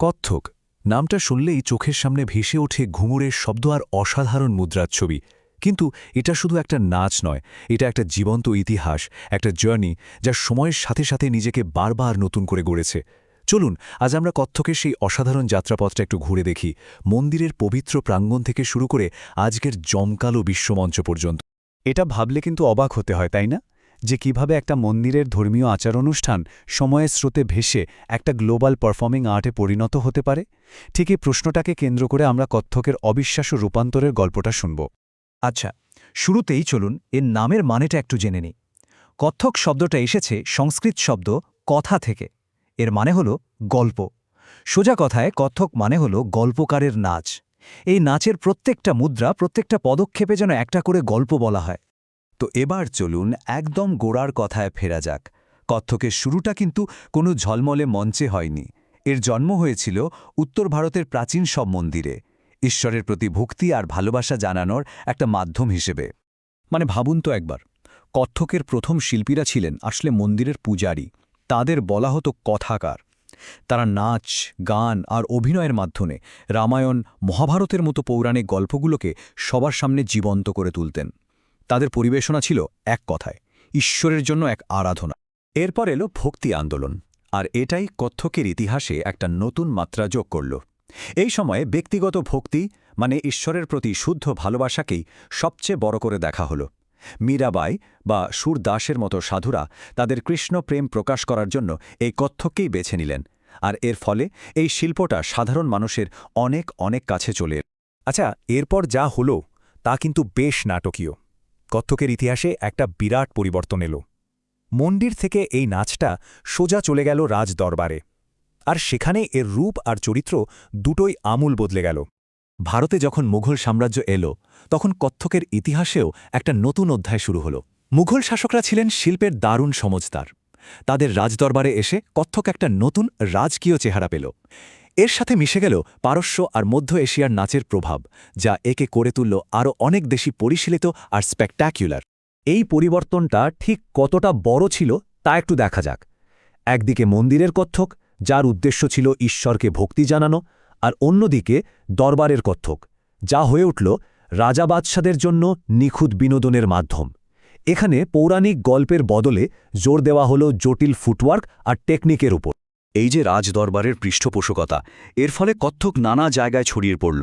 কত্থক নামটা শুনলেই চোখের সামনে ভেসে ওঠে ঘুঙুরের শব্দ আর অসাধারণ মুদ্রার ছবি। কিন্তু এটা শুধু একটা নাচ নয়, এটা একটা জীবন্ত ইতিহাস, একটা জার্নি যা সময়ের সাথে সাথে নিজেকে বারবার নতুন করে গড়েছে। চলুন আজ আমরা কত্থকের সেই অসাধারণ যাত্রাপথটা একটু ঘুরে দেখি, মন্দিরের পবিত্র প্রাঙ্গণ থেকে শুরু করে আজকের জমকালো বিশ্বমঞ্চ পর্যন্ত। এটা ভাবলে কিন্তু অবাক হতে হয়, তাই না? যে কিভাবে একটা মন্দিরের ধর্মীয় আচার অনুষ্ঠান সময়ের স্রোতে ভেসে একটা গ্লোবাল পারফর্মিং আর্টে পরিণত হতে পারে। ঠিক এই প্রশ্নটাকে কেন্দ্র করে আমরা কত্থকের অবিশ্বাস্য রূপান্তরের গল্পটা শুনব। আচ্ছা, শুরুতেই চলুন এর নামের মানেটা একটু জেনে নিই। কত্থক শব্দটা এসেছে সংস্কৃত শব্দ কথা থেকে। এর মানে হল গল্প। সোজা কথায় কত্থক মানে হল গল্পকারের নাচ। এই নাচের প্রত্যেকটা মুদ্রা, প্রত্যেকটা পদক্ষেপে যেন একটা করে গল্প বলা হয়। তো এবার চলুন একদম গোড়ার কথায় ফেরা যাক। কত্থকের শুরুটা কিন্তু কোনো ঝলমলে মঞ্চে হয়নি। এর জন্ম হয়েছিল উত্তর ভারতের প্রাচীন সব মন্দিরে, ঈশ্বরের প্রতি ভক্তি আর ভালোবাসা জানানোর একটা মাধ্যম হিসেবে। মানে ভাবুন তো একবার, কত্থকের প্রথম শিল্পীরা ছিলেন আসলে মন্দিরের পূজারী। তাদের বলা হতো কথাকার। তারা নাচ, গান আর অভিনয়ের মাধ্যমে রামায়ণ, মহাভারতের মতো পৌরাণিক গল্পগুলোকে সবার সামনে জীবন্ত করে তুলতেন। তাদের পরিবেশনা ছিল এক কথায় ঈশ্বরের জন্য এক আরাধনা। এরপর এলো ভক্তি আন্দোলন, আর এটাই কত্থকের ইতিহাসে একটা নতুন মাত্রা যোগ করল। এই সময়ে ব্যক্তিগত ভক্তি মানে ঈশ্বরের প্রতি শুদ্ধ ভালোবাসাকেই সবচেয়ে বড় করে দেখা হলো। মীরাবাই বা সুরদাসের মতো সাধুরা তাদের কৃষ্ণ প্রেম প্রকাশ করার জন্য এই কত্থককেই বেছে নিলেন, আর এর ফলে এই শিল্পটা সাধারণ মানুষের অনেক অনেক কাছে চলে। আচ্ছা, এরপর যা হলো তা কিন্তু বেশ নাটকীয়। কত্থকের ইতিহাসে একটা বিরাট পরিবর্তন এলো। মন্দির থেকে এই নাচটা সোজা চলে গেল রাজদরবারে, আর সেখানে এর রূপ আর চরিত্র দুটোই আমূল বদলে গেল। ভারতে যখন মুঘল সাম্রাজ্য এলো, তখন কত্থকের ইতিহাসেও একটা নতুন অধ্যায় শুরু হলো। মুঘল শাসকরা ছিলেন শিল্পের দারুণ সমজদার। তাদের রাজদরবারে এসে কত্থক একটা নতুন রাজকীয় চেহারা পেল। এর সাথে মিশে গেল পারস্য আর মধ্য এশিয়ার নাচের প্রভাব, যা একে করে তুলল আরও অনেক বেশি পরিশীলিত আর স্পেকট্যাকুলার। এই পরিবর্তনটা ঠিক কতটা বড় ছিল তা একটু দেখা যাক। একদিকে মন্দিরের কত্থক, যার উদ্দেশ্য ছিল ঈশ্বরকে ভক্তি জানানো, আর অন্যদিকে দরবারের কত্থক, যা হয়ে উঠল রাজা বাদশাদের জন্য নিখুঁত বিনোদনের মাধ্যম। এখানে পৌরাণিক গল্পের বদলে জোর দেওয়া হলো জটিল ফুটওয়ার্ক আর টেকনিকের উপর। এই যে রাজদরবারের পৃষ্ঠপোষকতা, এর ফলে কত্থক নানা জায়গায় ছড়িয়ে পড়ল,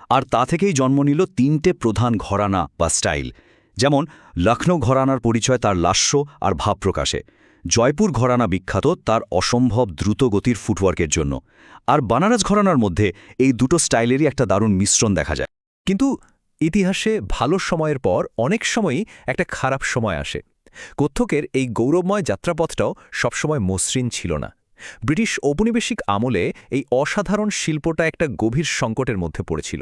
আর তা থেকেই জন্ম নিল তিনটে প্রধান ঘরানা বা স্টাইল। যেমন লখনৌ ঘরানার পরিচয় তার লাস্য আর ভাব প্রকাশে, জয়পুর ঘরানা বিখ্যাত তার অসম্ভব দ্রুত গতির ফুটওয়ার্কের জন্য, আর বানারস ঘরানার মধ্যে এই দুটো স্টাইলেরই একটা দারুণ মিশ্রণ দেখা যায়। কিন্তু ইতিহাসে ভালো সময়ের পর অনেক সময়ই একটা খারাপ সময় আসে। কত্থকের এই গৌরবময় যাত্রাপথটাও সবসময় মসৃণ ছিল না। ব্রিটিশ ঔপনিবেশিক আমলে এই অসাধারণ শিল্পটা একটা গভীর সংকটের মধ্যে পড়েছিল।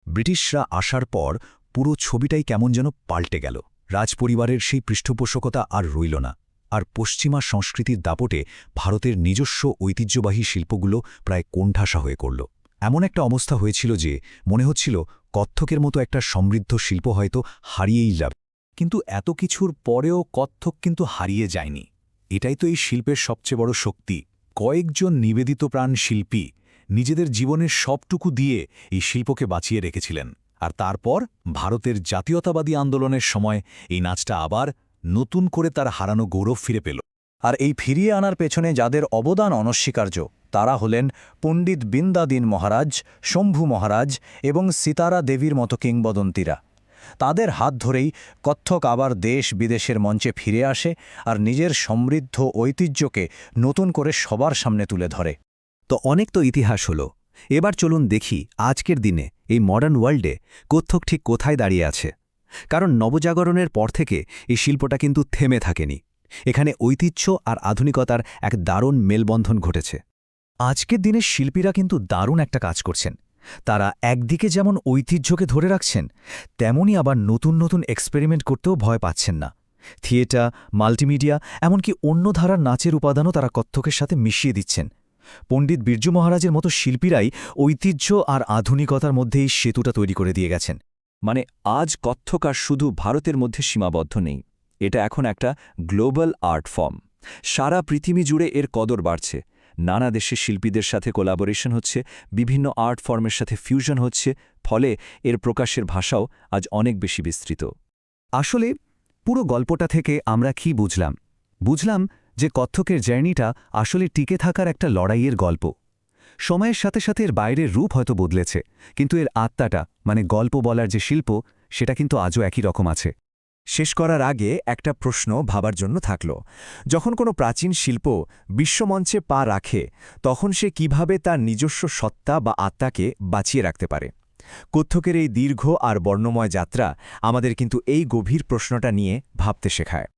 ব্রিটিশরা আসার পর পুরো ছবিটাই কেমন যেন পাল্টে গেল। রাজপরিবারের সেই পৃষ্ঠপোষকতা আর রইল না, আর পশ্চিমা সংস্কৃতির দাপটে ভারতের নিজস্ব ঐতিহ্যবাহী শিল্পগুলো প্রায় কোণঠাসা হয়ে পড়ল। এমন একটা অবস্থা হয়েছিল যে মনে হচ্ছিল কত্থকের মতো একটা সমৃদ্ধ শিল্প হয়তো হারিয়েই যাবে। কিন্তু এত কিছুর পরেও কত্থক কিন্তু হারিয়ে যায়নি। এটাই তো এই শিল্পের সবচেয়ে বড় শক্তি। কয়েকজন নিবেদিতপ্রাণ শিল্পী নিজেদের জীবনের সবটুকু দিয়ে এই শিল্পকে বাঁচিয়ে রেখেছিলেন। আর তারপর ভারতের জাতীয়তাবাদী আন্দোলনের সময় এই নাচটা আবার নতুন করে তার হারানো গৌরব ফিরে পেল। আর এই ফিরিয়ে আনার পেছনে যাদের অবদান অনস্বীকার্য, তারা হলেন পণ্ডিত বিন্দাদিন মহারাজ, শম্ভু মহারাজ এবং সিতারা দেবীর মতো কিংবদন্তীরা। তাদের হাত ধরেই কত্থক আবার দেশ বিদেশের মঞ্চে ফিরে আসে আর নিজের সমৃদ্ধ ঐতিহ্যকে নতুন করে সবার সামনে তুলে ধরে। তো অনেক তো ইতিহাস হলো, এবার চলুন দেখি আজকের দিনে এই মডার্ন ওয়ার্ল্ডে কত্থক ঠিক কোথায় দাঁড়িয়ে আছে। কারণ নবজাগরণের পর থেকে এই শিল্পটা কিন্তু থেমে থাকেনি। এখানে ঐতিহ্য আর আধুনিকতার এক দারুণ মেলবন্ধন ঘটেছে। আজকের দিনের শিল্পীরা কিন্তু দারুণ একটা কাজ করছেন। তারা একদিকে যেমন ঐতিহ্যকে ধরে রাখছেন, তেমনি আবার নতুন নতুন এক্সপেরিমেন্ট করতেও ভয় পাচ্ছেন না। থিয়েটার, মাল্টিমিডিয়া, এমনকি অন্য ধারার নাচের উপাদানও তারা কত্থকের সাথে মিশিয়ে দিচ্ছেন। পণ্ডিত বিরজু মহারাজের মতো শিল্পীরাই ঐতিহ্য আর আধুনিকতার মধ্যেই সেতুটা তৈরি করে দিয়ে গেছেন। মানে আজ কত্থক আর শুধু ভারতের মধ্যে সীমাবদ্ধ নেই, এটা এখন একটা গ্লোবাল আর্ট ফর্ম। সারা পৃথিবী জুড়ে এর কদর বাড়ছে। নানা দেশের শিল্পীদের সাথে কোলাবোরেশন হচ্ছে, বিভিন্ন আর্ট ফর্মের সাথে ফিউশন হচ্ছে, ফলে এর প্রকাশের ভাষাও আজ অনেক বেশি বিস্তৃত। আসলে পুরো গল্পটা থেকে আমরা কি বুঝলাম? বুঝলাম যে কত্থকের জার্নিটা আসলে টিকে থাকার একটা লড়াইয়ের গল্প। সময়ের সাথে সাথে এর বাইরের রূপ হয়তো বদলেছে, কিন্তু এর আত্মাটা মানে গল্প বলার যে শিল্প, সেটা কিন্তু আজও একই রকম আছে। শেষ করার আগে একটা প্রশ্ন ভাবার জন্য থাকল। যখন কোনো প্রাচীন শিল্প বিশ্বমঞ্চে পা রাখে, তখন সে কিভাবে তার নিজস্ব সত্তা বা আত্মাকে বাঁচিয়ে রাখতে পারে? কত্থকের এই দীর্ঘ আর বর্ণময় যাত্রা আমাদের কিন্তু এই গভীর প্রশ্নটা নিয়ে ভাবতে শেখায়।